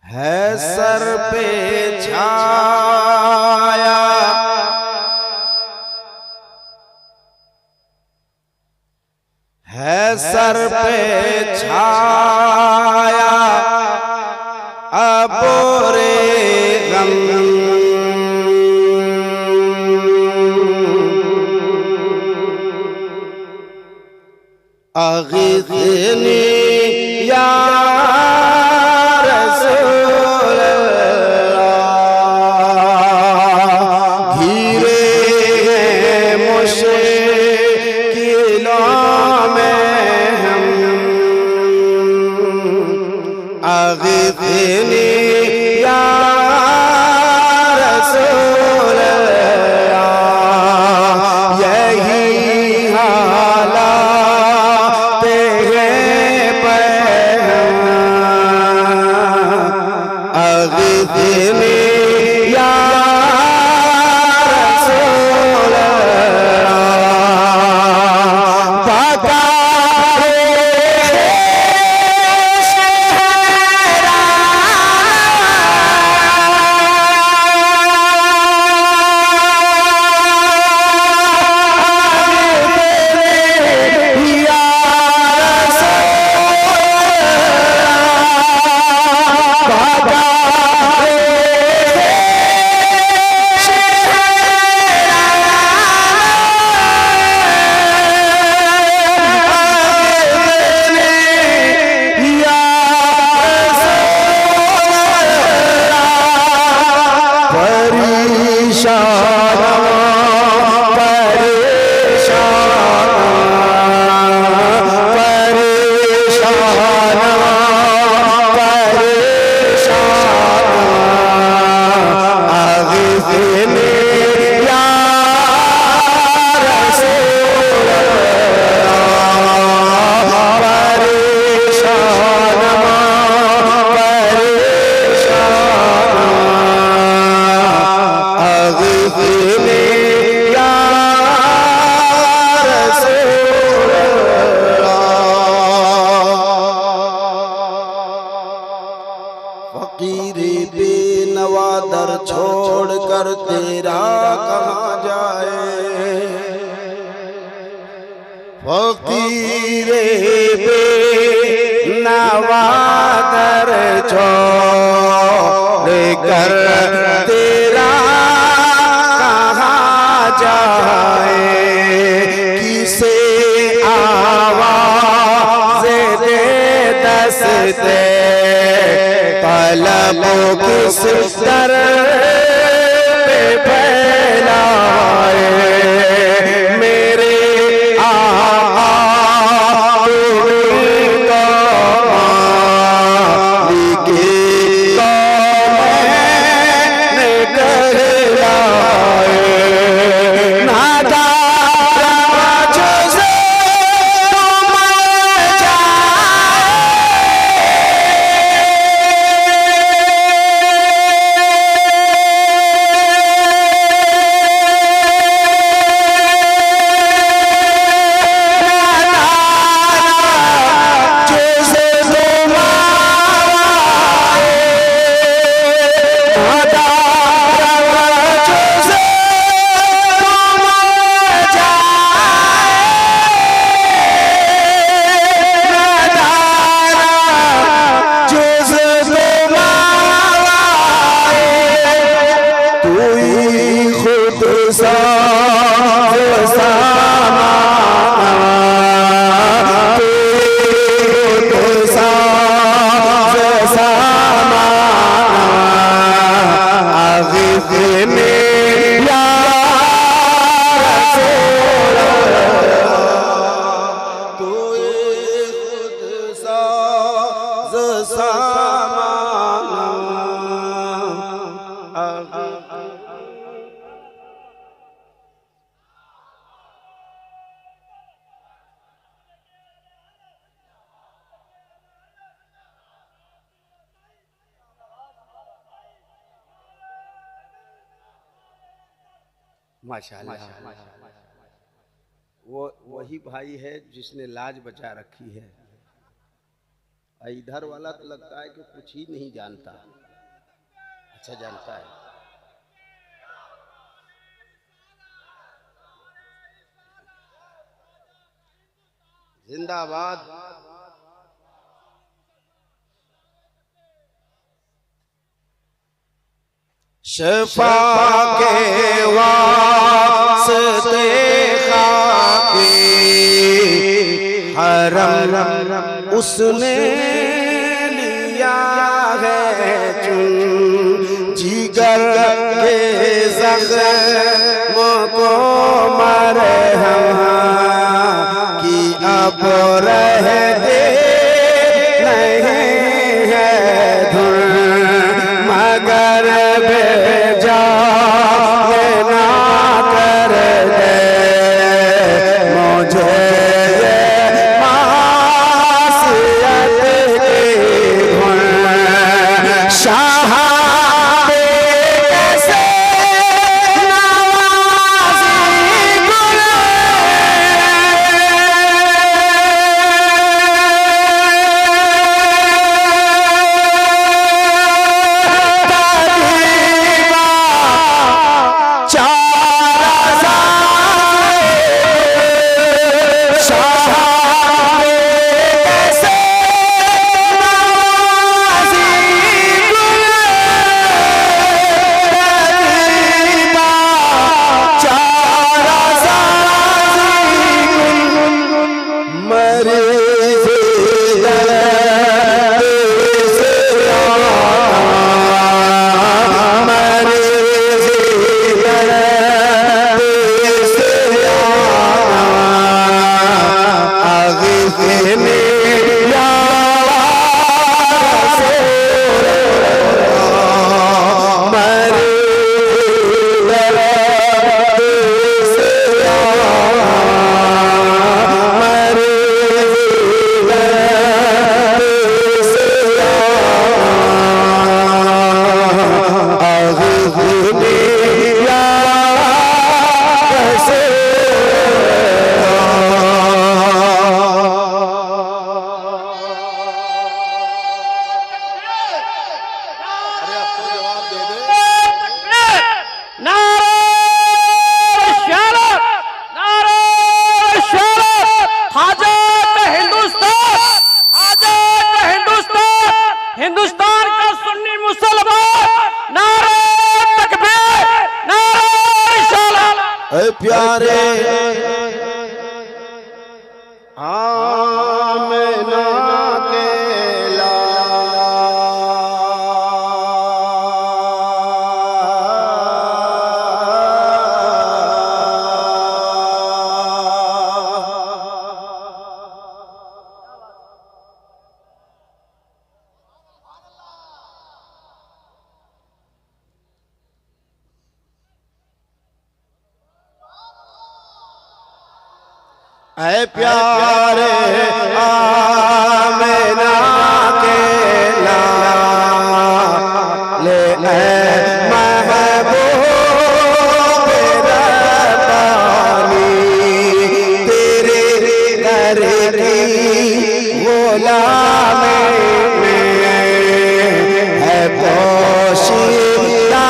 है सर पे छाया, है सर पे छाया अब रे गम, अग़ीथनी या रसूल अल्लाह, घिरे मुश्किलों में हम, अग़ीथनी या रसूल अल्लाह, यही हालात अग़ीथनी या रसूल अल्लाह, पुकारे शहरा, या फकीरे बेनवा दर छोड़ कर तेरा कहाँ जाए, फकीरे बेनवा दर छोड़ कर तेरा कहाँ जाए, किसे आवाज़ दे दस्ते तलबों किस दर पे फैलाए, मेरे आका तुमको मालिके मैंने कहलाए, नादारा मुझसे तुम माशाअल्लाह, वो वही भाई है जिसने लाज बचा रखी है। इधर वाला तो लगता है कि कुछ ही नहीं जानता। अच्छा जानता है। जिंदाबाद। शफा के वास्ते खाके हरम उसने लिया है चुन, जिगर के ज़ख्म को मरहम की अब रह दे नहीं है धुन, मगर भेजा ना कर दे मुझे हिंदुस्तान का सुन्नी मुसलमान नारे तकबीर नारे रिसालत। प्यारे आमिना के ऐ प्यारे आमिना के लाल ऐ महबूब रब्बानी, तेरे दर की गुलामी में है पोशीदा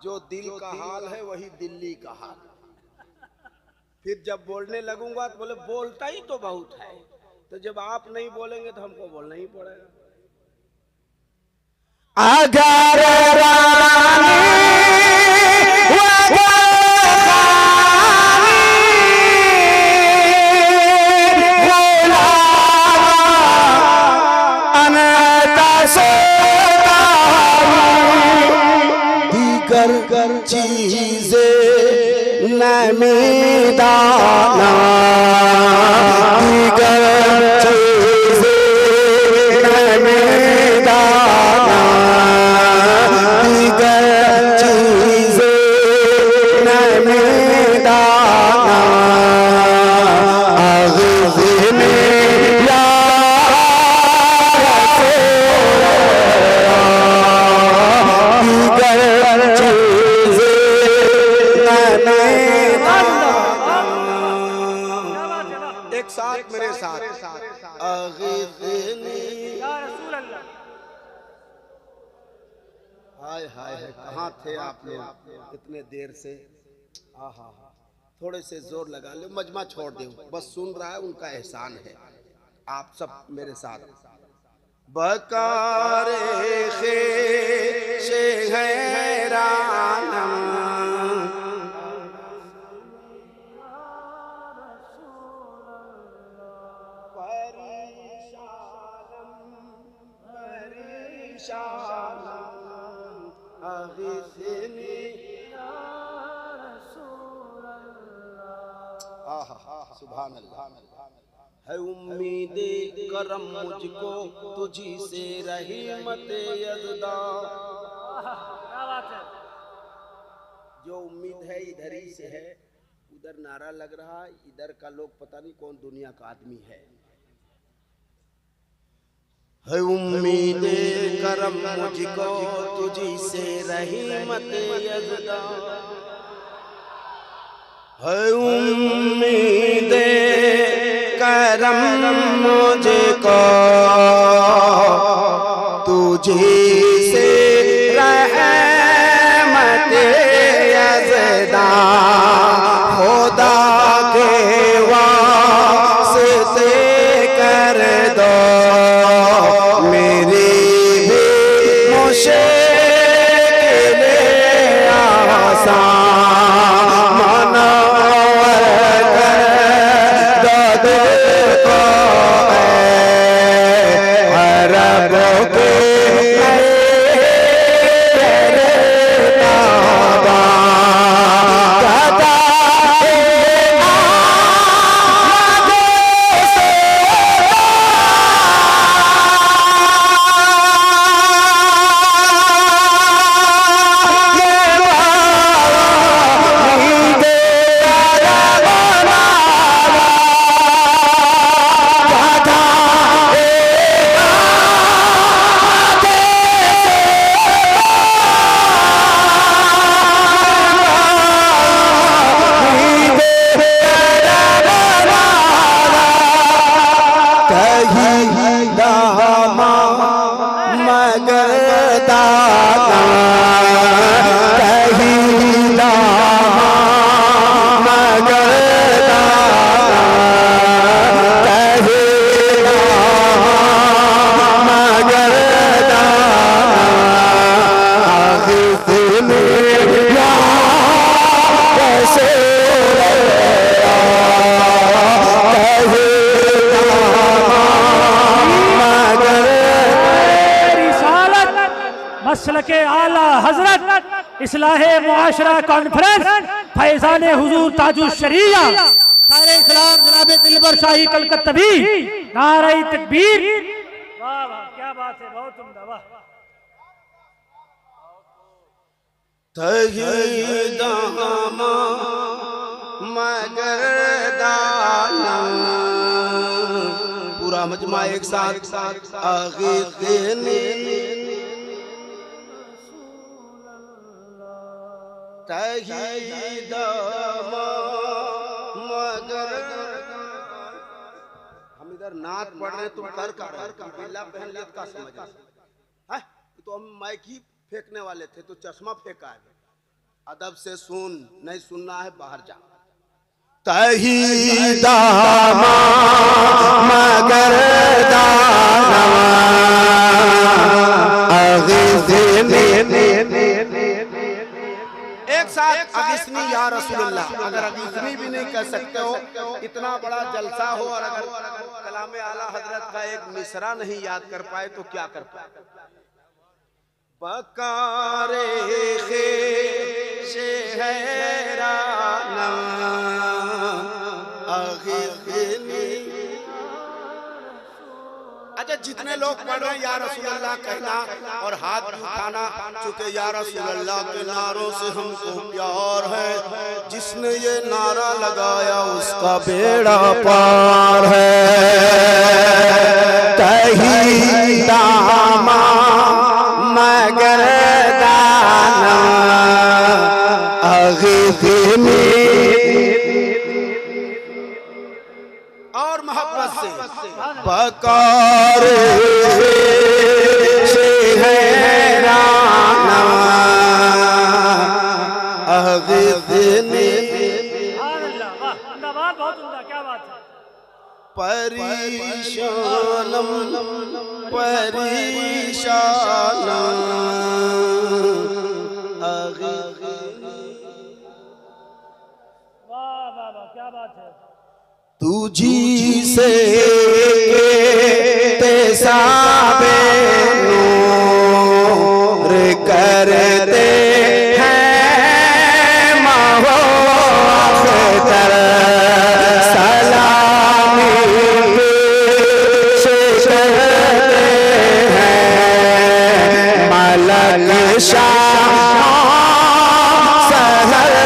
जो दिल का हाल है वही दिल्ली का हाल। फिर जब बोलने लगूंगा तो बोले बोलता ही तो बहुत है, तो जब आप नहीं बोलेंगे तो हमको बोलना ही पड़ेगा। अगर दीगर चीजें नमीदाना, दीगर चीजें नमीदाना, दीगर चीजें नमीदाना, आग़िज़नी या दीगर चीजें एक साथ मेरे साथ आग़िज़नी या रसूल अल्लाह। हाय हाय हाय, कहाँ थे आप लोग इतने देर से? आहा, थोड़े से जोर लगा लो, मजमा छोड़ दे, बस सुन रहा है उनका एहसान है। आप सब मेरे साथ बकारे ख़ेशे हैरानम, सुभान अल्लाह। है उम्मीदे करम मुझको तुझी से रहमत यज़दा, जो उम्मीद है इधर ही से है। उधर नारा लग रहा है, इधर का लोग पता नहीं कौन दुनिया का आदमी है। उम्मीदे करम मुझको तुझी से रहमत यज़दा, उम्मीदे करम मुझको तुझी से रहमत यज़दा, खुदा के वास्ते कर दो मेरी भी मुश्किलें आसान, मनवर कर दो दिल को अरब के मसलके आला हजरत इस्लाहे मुआशरा कॉन्फ्रेंस फैजान हुजूर ताजुश शरिया सारे इस्लाम जनाब दिलबर शाही कलकत्तवी नारे तकबीर। वाह वाह, क्या बात है, बहुत उम्दा। वाह तहीदामा मगर दाना, पूरा मजमा एक साथ आग़िज़नी तहीदामा मगर। हम इधर नात पढ़ रहे, तुम कर बिल्ला पहन का समझ है? तो हम माइक ही फेंकने वाले थे तो चश्मा फेंका है। अदब से सुन, नहीं सुनना है बाहर जा। तहीदामा मगर दाना, आग़िज़नी एक साथ अगिस्नी या रसूलुल्लाह। अगर अगिस्नी भी नहीं कह सकते हो, इतना बड़ा जलसा हो और अगर कलामे आला हजरत का एक मिसरा नहीं याद कर पाए तो क्या कर पाए? बकारे जितने लोग पढ़ रहे हैं या रसूल अल्लाह कहना और हाथ भी उठाना, चूंकि या रसूल अल्लाह के नारों से हमको प्यार है, जिसने ये नारा लगाया उसका बेड़ा पार है। कहीं दामा मगर दाना अग़िथनी, और मोहब्बत से बकार से हैराना अग़िथनी, बहुत उम्दा, क्या बात है। परेशानम परेशानम वाह वाह वाह, क्या बात है। तुझी से तेसाबे नूर करते हैं महो अख्तर, सलामी पेश करते हैं मलक शाह सहर पर,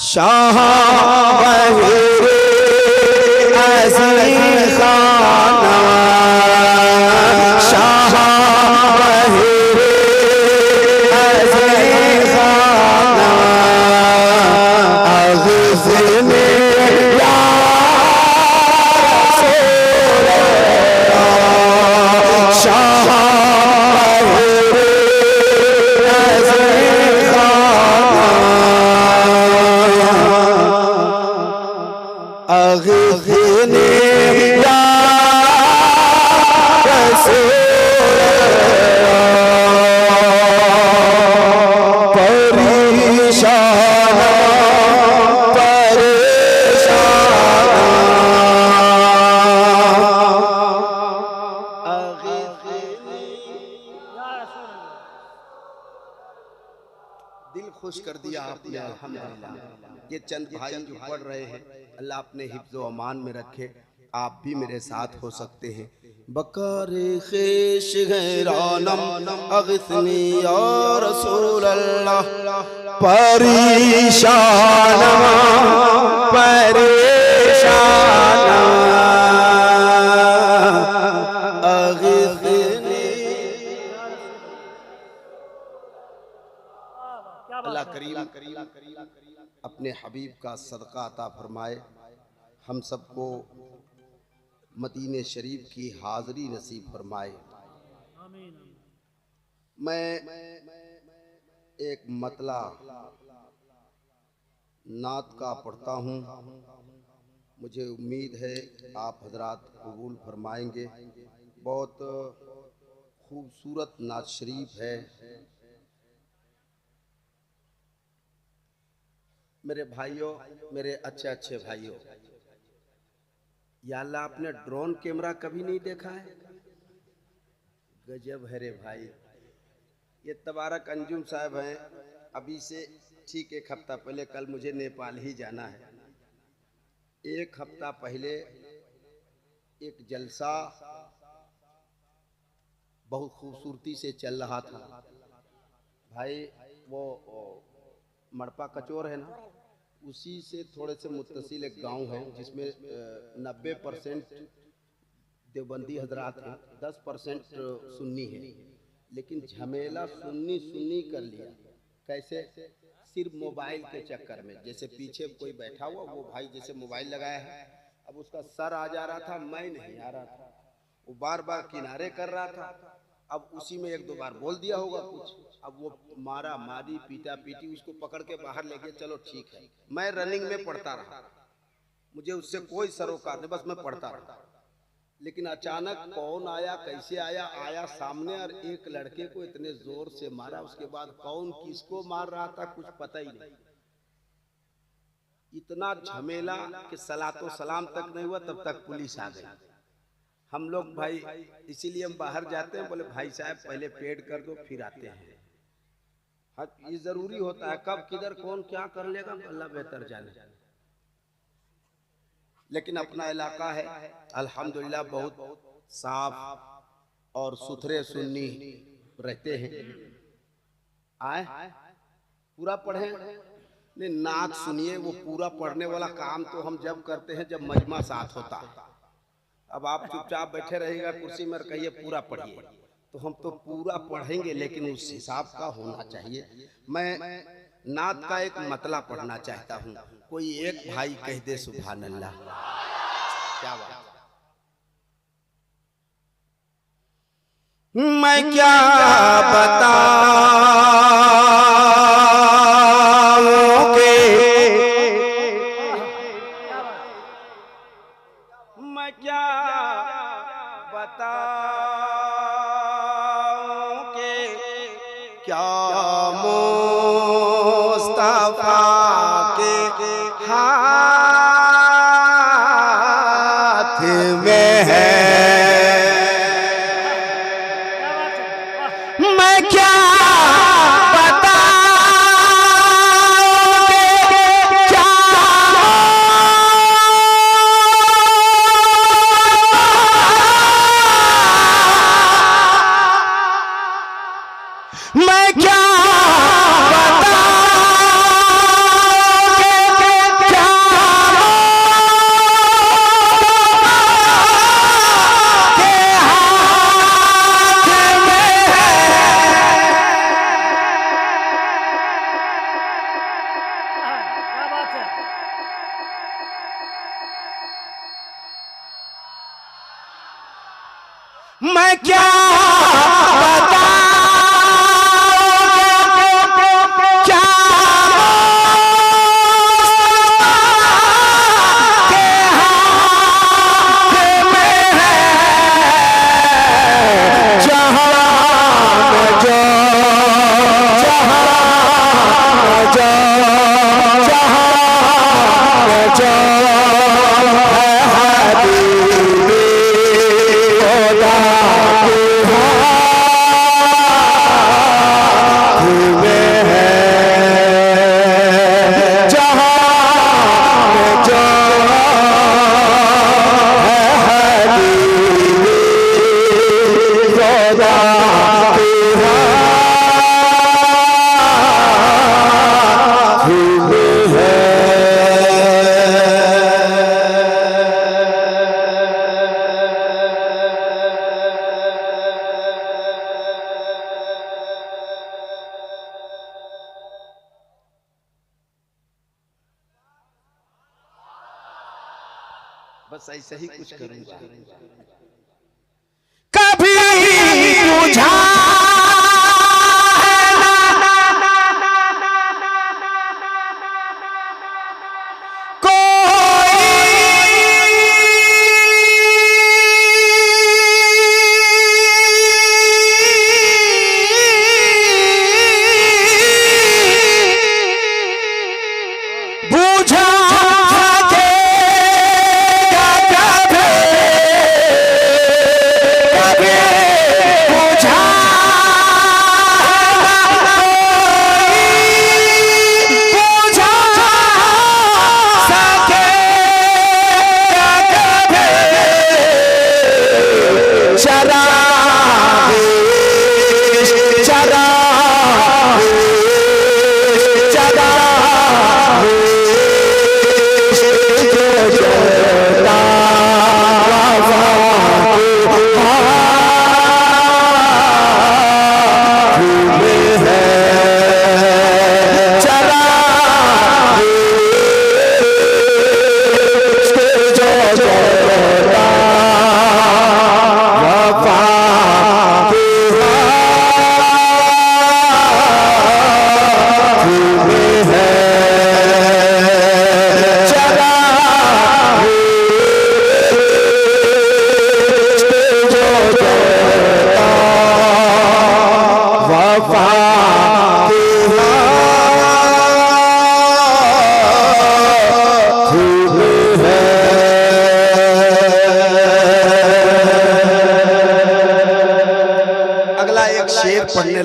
शाह बहिरे अज़ीज़ खाना, शाह बहिरे अज़ीज़ खाना अग़िथनी या रसूल अल्लाह, शाह बहिरे अज़ीज़ खाना अग़िथनी या रसूल अल्लाह, परेशान परेशान अग़िथनी। दिल खुश कर दिया आपने, अल्हम्दुलिल्लाह। ये चंद भाई जो पढ़ रहे हैं, अल्लाह अपने हिफ्ज़ व अमान में रखे। आप भी मेरे साथ हो सकते हैं। बकारे ख़ेश हैरानम अग़िथनी या रसूल अल्लाह, परेशान परेशान अग़िथनी। अल्लाह करीम अपने हबीब का सदका अता फरमाए, हम सबको मदीने शरीफ की हाज़री नसीब फरमाए। मैं एक मतला नात का पढ़ता हूँ, मुझे उम्मीद है आप हजरात कबूल फरमाएंगे। बहुत खूबसूरत नात शरीफ है। मेरे भाइयों, मेरे अच्छे अच्छे भाइयों, या अल्लाह आपने ड्रोन कैमरा कभी नहीं देखा है? गजब है रे भाई। ये तबारक अंजुम साहब हैं, अभी से ठीक एक हफ्ता पहले, कल मुझे नेपाल ही जाना है। एक हफ्ता पहले एक जलसा बहुत खूबसूरती से चल रहा था भाई। वो मड़पा कचोर है ना, उसी से थोड़े से मुत्तसिल एक गांव है जिसमें 90% देवबंदी हजरात हैं, 10% सुन्नी है। लेकिन झमेला सुन्नी सुन्नी कर लिया। कैसे? सिर्फ मोबाइल के चक्कर में। जैसे पीछे कोई बैठा हुआ, वो भाई जैसे मोबाइल लगाया है, अब उसका सर आ जा रहा था, मैं नहीं आ रहा था, वो बार बार किनारे कर रहा था। अब उसी में एक दो बार बोल दिया होगा कुछ, अब वो मारा मारी पीटा पीटी, उसको पकड़ के बाहर ले गए। चलो ठीक है, मैं रनिंग में पढ़ता रहा, मुझे उससे कोई सरोकार नहीं, बस मैं पढ़ता रहा। लेकिन अचानक कौन आया, कैसे आया, आया सामने और एक लड़के को इतने जोर से मारा। उसके बाद कौन किसको मार रहा था कुछ पता ही नहीं। इतना झमेला कि सलातो सलाम तक नहीं हुआ, तब तक पुलिस आ गई। हम लोग भाई इसीलिए हम बाहर जाते हैं, बोले भाई साहब पहले पेड कर दो फिर आते हैं। हाँ, ये जरूरी होता है, कब किधर कौन क्या कर लेगा अल्लाह बेहतर जाने। लेकिन अपना इलाका है अल्हम्दुलिल्लाह बहुत साफ और सुथरे सुन्नी रहते हैं। आए पूरा पढ़े नहीं, नात सुनिए। वो पूरा पढ़ने वाला काम तो हम जब करते हैं जब मजमा साथ होता है। अब आप चुपचाप बैठे रहेगा कुर्सी में, कहिए पूरा पढ़िए, तो हम तो पूरा पढ़ेंगे, लेकिन उस हिसाब का होना चाहिए। मैं नात का एक मतलब पढ़ना चाहता हूँ, कोई एक भाई कह दे सुभान अल्लाह। क्या बात। मैं क्या बताऊं के, मैं क्या बताऊं के, क्या मुस्तफा के हाथ में है। मैं क्या मैं क्या बस ऐसे ही कुछ करूंगा। कभी बुझा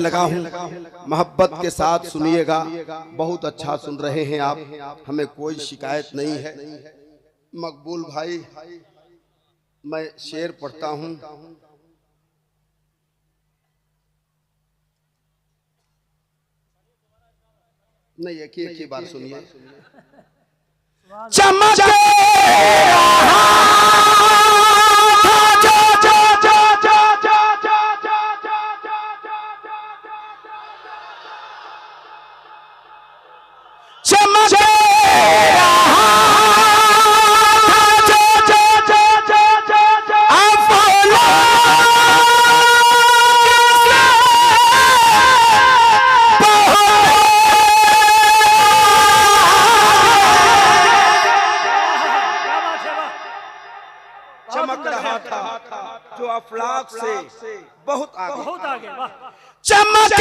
लगा हूँ, मोहब्बत के साथ सुनिएगा। बहुत अच्छा सुन रहे हैं आप, हमें कोई शिकायत नहीं है। मकबूल भाई, मैं शेर पढ़ता हूँ। नहीं, एक ही बार सुनिए। चमक चमक रहा था जो अफलाक से बहुत आगे, चमक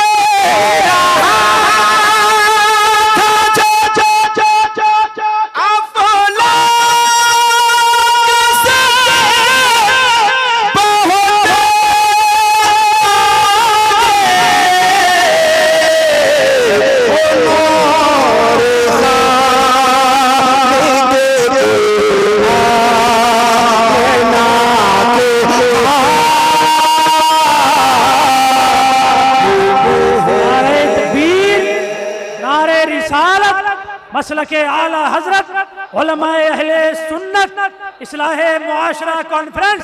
मसलके आला हजरत उलमाए अहले सुन्नत इस्लाहे मुआशरा कॉन्फ्रेंस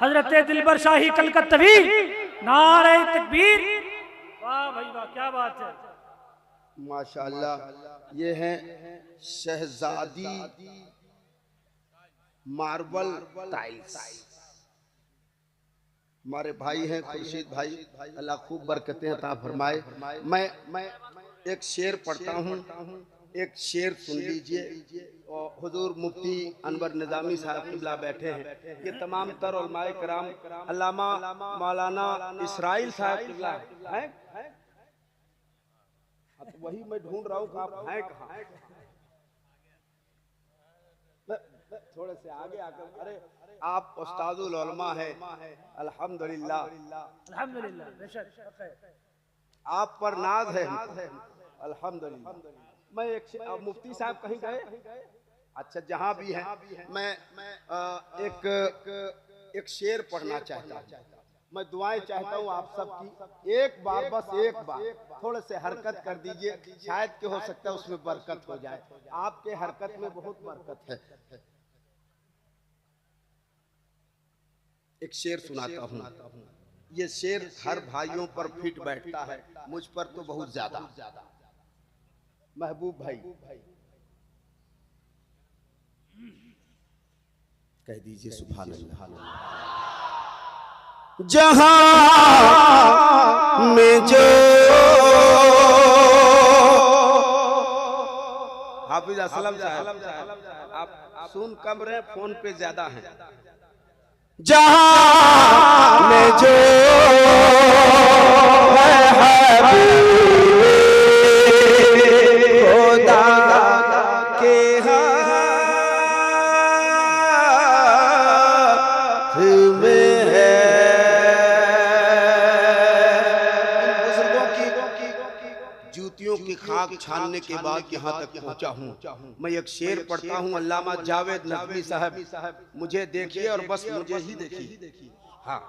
हजरत दिलबर शाही कलकत्तवी, नारे तकबीर। वाह भाई वाह, क्या बात है, माशाअल्लाह। ये है शहजादी मार्बल टाइल्स। हमारे भाई हैं खुर्शीद भाई, अल्लाह खूब बरकतें अता फरमाए। मैं एक शेर पढ़ता हूँ, एक शेर सुन लीजिए। और हुजूर मुफ्ती अनवर निजामी साहब किबला बैठे हैं। ये तमाम तर उलमाए कराम, अल्लामा मौलाना इसराइल साहब किबला हैं। तो वही मैं ढूंढ रहा हूँ, आप हैं कहाँ? थोड़े से आगे आकर, अरे आप उस्तादुल उलमा है, अल्हम्दुलिल्लाह अल्हम्दुलिल्लाह, आप पर नाज है, अल्हम्दुलिल्लाह। मैं मुफ्ती साहब कहीं गए? अच्छा, जहां भी है, मैं एक शेर पढ़ना चाहता हूँ। मैं दुआएं चाहता हूँ आप सबकी। एक बार, बस एक बार थोड़े से हरकत कर दीजिए, शायद कि हो सकता है उसमें बरकत हो जाए। आपके हरकत में बहुत बरकत है। एक शेर सुनाता हूँ। ये शेर हर भाइयों पर फिट बैठता है, मुझ पर तो बहुत ज्यादा। महबूब भाई कह दीजिए सुभान अल्लाह। जहां में जो हाफिज असलम साहब, आप सुन कम रहे, फोन पे ज्यादा हैं। जहां में जो छानने के बाद यहाँ तक पहुँचा हूँ। मैं एक शेर पढ़ता हूँ। अल्लामा जावेद नज़मी साहब, मुझे देखिए और बस मुझे ही देखिए। हाँ,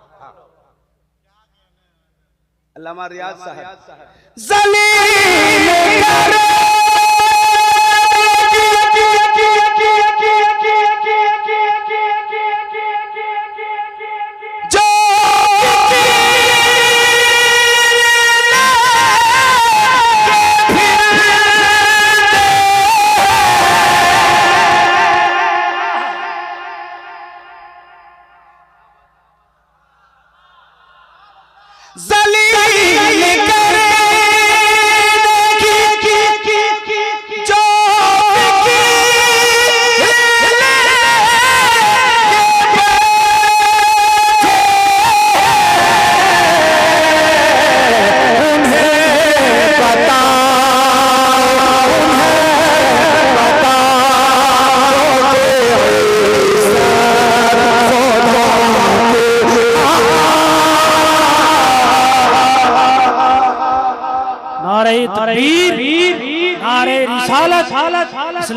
अल्लामा रियाज साहब, जलील करे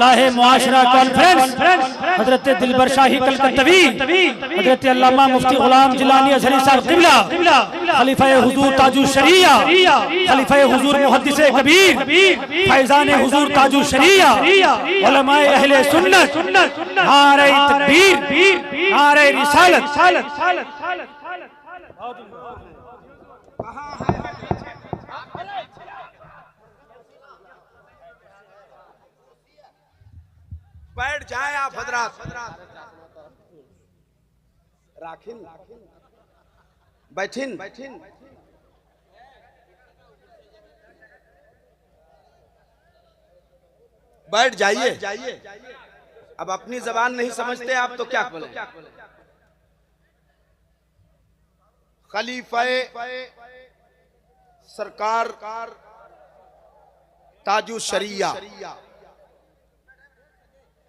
इस्लाह मुआशरा कॉन्फ्रेंस हजरत दिलबर शाही कलकत्तवी, हजरत अल्लामा मुफ्ती गुलाम जिलानी अजहरी साहब क़िबला, खलीफा हुजूर ताजुश शरिया, खलीफा हुजूर मुहद्दिस कबीर, फैजान हुजूर ताजुश शरिया, उलमाए अहले सुन्नत, नारे तकबीर, नारे रिसालत। बैठ जाए आप हजरात, राखिन बैठिन, बैठ जाइए। अब अपनी जबान नहीं समझते आप तो क्या बोले। खलीफा सरकार ताजुश शरिया,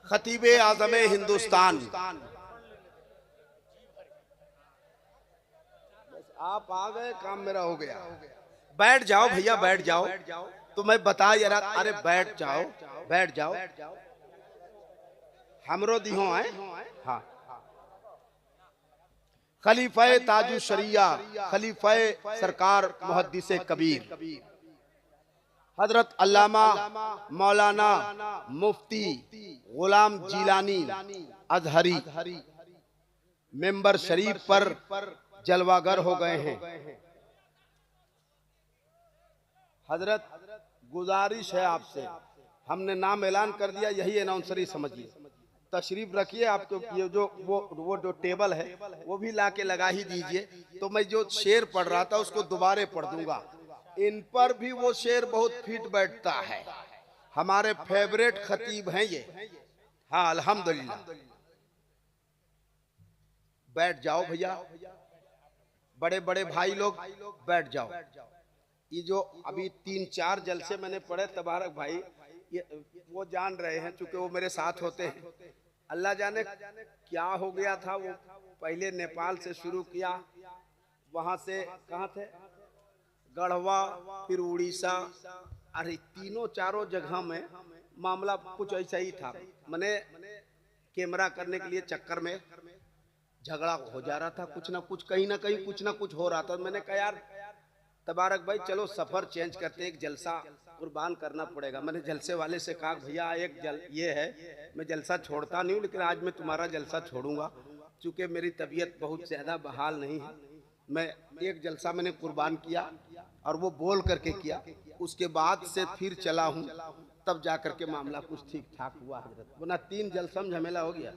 खतीब आजम हिंदुस्तान, आप आ गए, काम मेरा हो गया। बैठ जाओ भैया, बैठ जाओ। तो मैं बता यार, अरे बैठ जाओ, बैठ जाओ। हमरो दिहो है। हाँ, खलीफा ताजुश शरिया, खलीफा सरकार मुहद्दिस कबीर, हजरत अल्लामा मौलाना मुफ्ती गुलाम जिलानी अजहरी मेंबर शरीफ पर जलवागर हो गए हैं। हजरत गुजारिश है आपसे, हमने नाम ऐलान कर दिया, यही अनाउंसरी समझिए। तशरीफ रखिए, आपको ये जो वो जो टेबल है वो भी ला के लगा ही दीजिए। तो मैं जो शेर पढ़ रहा था उसको दोबारे पढ़ दूंगा। इन पर भी वो शेर बहुत फिट बैठता है, हमारे फेवरेट खतीब हैं ये। हाँ अल्हम्दुलिल्लाह। बैठ जाओ भैया, बड़े बड़े भाई लोग बैठ जाओ। ये जो अभी 3-4 जलसे मैंने पढ़े तबारक भाई, ये वो जान रहे हैं चूंकि वो मेरे साथ होते हैं। अल्लाह जाने क्या हो गया था। वो पहले नेपाल से शुरू किया, वहां से कहाँ थे, गढ़वा, फिर उड़ीसा, अरे तीनों चारों जगह में मामला कुछ ऐसा ही था। मैंने कैमरा करने के लिए चक्कर में झगड़ा हो जा रहा था, कुछ ना कुछ, कहीं ना कहीं कुछ ना कुछ हो रहा था। मैंने कहा यार तबारक भाई चलो सफर चेंज करते, एक जलसा कुर्बान करना पड़ेगा। मैंने जलसे वाले से कहा भैया ये है, मैं जलसा छोड़ता नहीं हूँ, लेकिन आज मैं तुम्हारा जलसा छोड़ूंगा क्योंकि मेरी तबीयत बहुत ज़्यादा बहाल नहीं है। मैं एक जलसा मैंने कुर्बान किया और वो बोल करके किया, उसके बाद से फिर चला हूँ, तब जा करके मामला कुछ ठीक ठाक हुआ हजरत, वरना 3 जलसा में झमेला हो गया।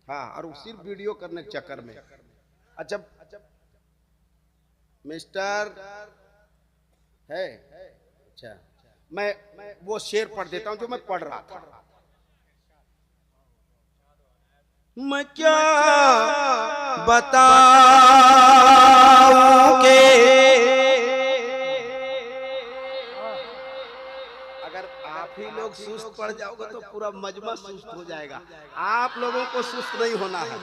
हाँ, और सिर्फ वीडियो करने के चक्कर में। अच्छा मिस्टर है, अच्छा मैं वो शेर पढ़ देता हूँ जो मैं पढ़ रहा था। मैं क्या बताऊं के अगर आप ही लोग सुस्त पड़ जाओगे तो पूरा मजमा सुस्त हो जाएगा। आप लोगों को सुस्त नहीं होना है।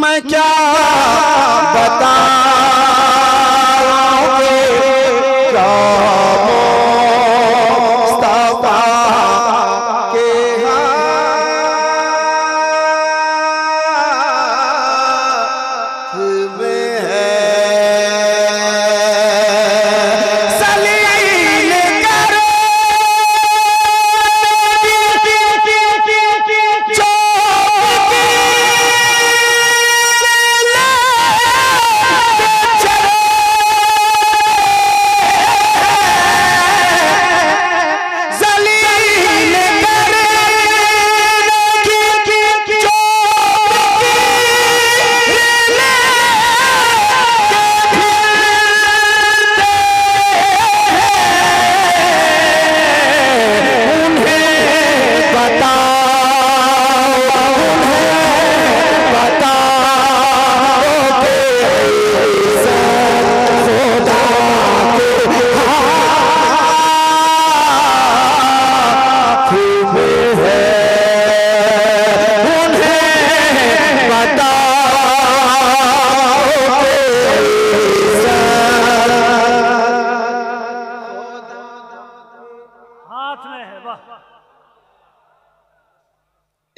मैं क्या बताऊं के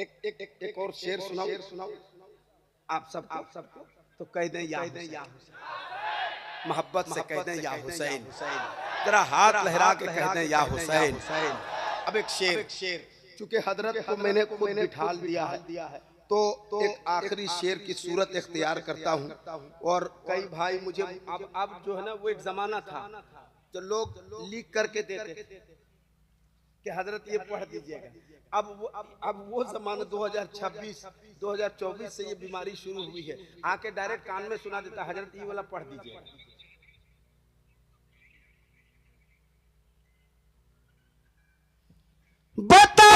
एक और शेर सुनाओ आप सबको तो कह दें या हुसैन, मोहब्बत से कह दें या हुसैन, जरा हाथ लहरा के कह दें या हुसैन। अब एक शेर, चूंकि हजरत को मैंने बिठा दिया है तो एक आखिरी शेर की सूरत इख्तियार करता हूँ। और कई भाई मुझे अब जो है ना, वो एक जमाना था जो लोग लिख करके देते कि हजरत ये पढ़ दीजिएगा। अब वो जमाना 2026 2024 से ये बीमारी शुरू हुई है, आके डायरेक्ट कान में सुना देता हजरत ये वाला पढ़ दीजिएगा। बता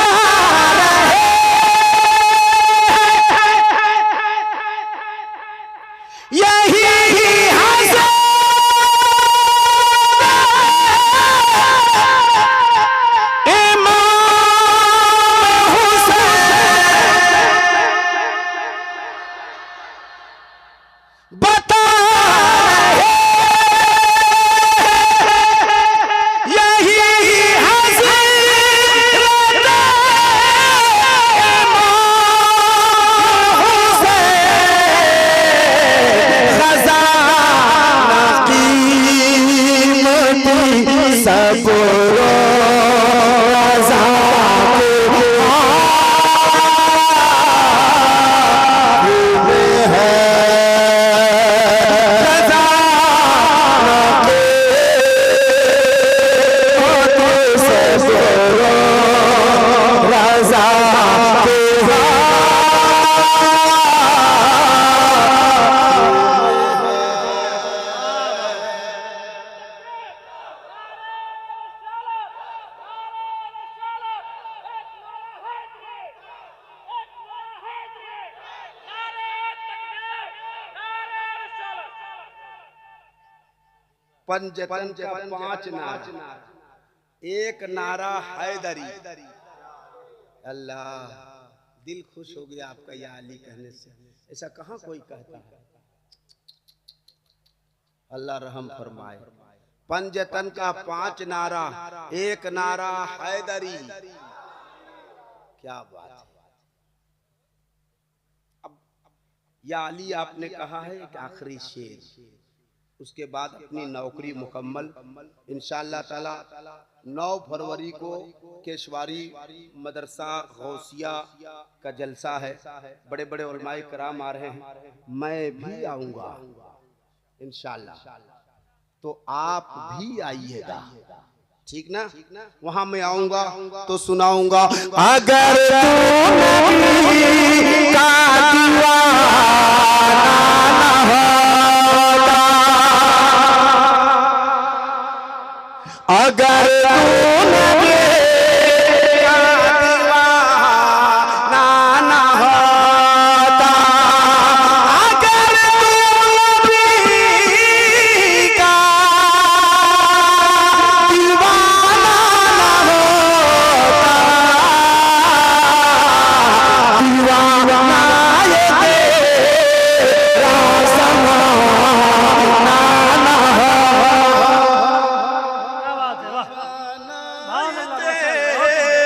पंजतन का 5 नारा, एक नारा हैदरी। अल्लाह, दिल खुश हो गया आपका या अली कहने से। ऐसा कहाँ कोई कहता है? अल्लाह रहम फरमाए। पंजतन का 5 नारा, एक नारा हैदरी। क्या बात है। अब या अली आपने कहा है एक आखिरी शेर, उसके बाद अपनी नौकरी मुकम्मल। इंशाअल्लाह ताला 9 फरवरी को केशवारी मदरसा गौसिया का जलसा है, बड़े बड़े उलमाए कराम आ रहे हैं, मैं भी आऊँगा इंशाअल्लाह, तो आप भी आइएगा, ठीक ना? वहाँ मैं आऊँगा तो सुनाऊँगा, अगर तू नबी का दीवाना अगर तू नबी का दीवाना ना होता, अगर तू नबी का दीवाना ना होता, दीवाना ये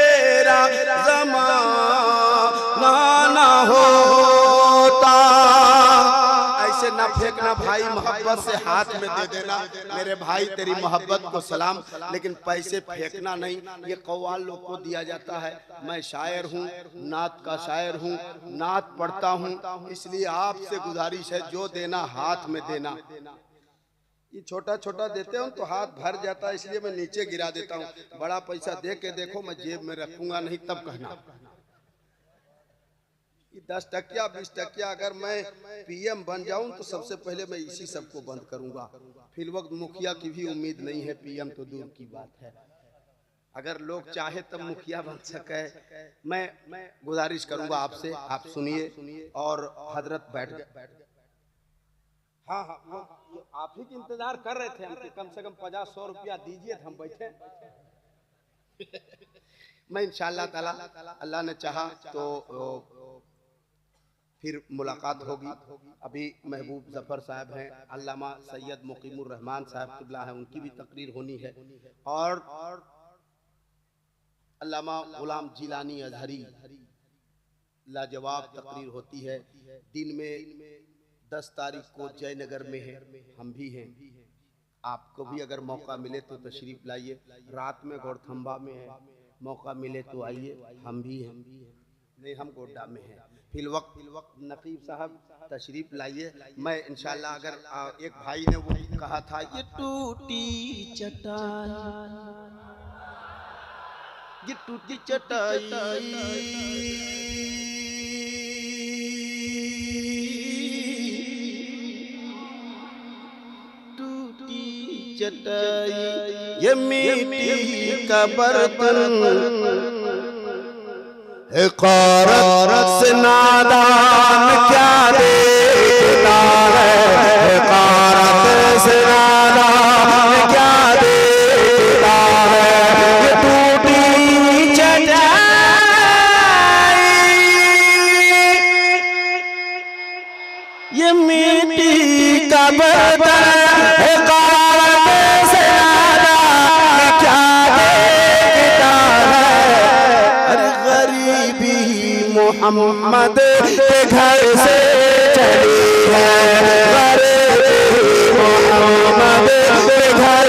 तेरा ज़माना ना हो। ना फेंकना भाई, मोहब्बत से हाथ में दे देना, मेरे भाई तेरी मोहब्बत को सलाम, लेकिन पैसे फेंकना नहीं। ये कव्वाल लोग को दिया जाता है। मैं शायर हूँ, नात का शायर हूँ, नात पढ़ता हूँ, इसलिए आपसे गुजारिश है जो देना हाथ में देना। ये छोटा छोटा देते हो तो हाथ भर जाता है, इसलिए मैं नीचे गिरा देता हूँ। बड़ा पैसा दे के देखो, मैं जेब में रखूंगा नहीं, तब कहना। 10 टकिया 20 टकिया अगर मैं पीएम बन जाऊं तो सबसे पहले मैं इसी सबको बंद करूंगा। फिर वक्त मुखिया की भी उम्मीद नहीं है, पीएम तो दूर की बात है। अगर लोग चाहे तब मुखिया बन सके। मैं गुजारिश करूंगा आपसे, आप सुनिए और हजरत बैठ गए। हाँ, आप ही की इंतजार कर रहे थे हम कि कम से कम 50-100 रुपया दीजिए, हम बैठे। मैं इंशाअल्लाह ताला, अल्लाह ने चाहा तो फिर मुलाकात होगी। अभी महबूब जफर साहब हैं, अल्लामा सैयद मुकीमुर रहमान साहब किबला हैं, उनकी भी तकरीर होनी है, और अल्लामा गुलाम जिलानी अजहरी लाजवाब तकरीर होती है। दिन में 10 तारीख को जयनगर में है, हम भी हैं। आपको भी अगर मौका मिले तो तशरीफ लाइए। रात में गौरथंबा में है, मौका मिले तो आइए, हम भी हैं। नहीं, हम गोड्डा में हैं। फिल वक्त नकीब साहब तशरीफ लाइए। मैं इंशाल्लाह अगर एक भाई ने वो कहा था, ये टूटी चटाई, ये टूटी चटाई चटाई, ये मिट्टी का बर्तन क़ारत से नादान क्या देखता है, क़ारत से नादान क्या देखता है। ये टूटी चटाई, ये मिट्टी का बर्तन मोहम्मद के घर से चली है, मोहम्मद के घर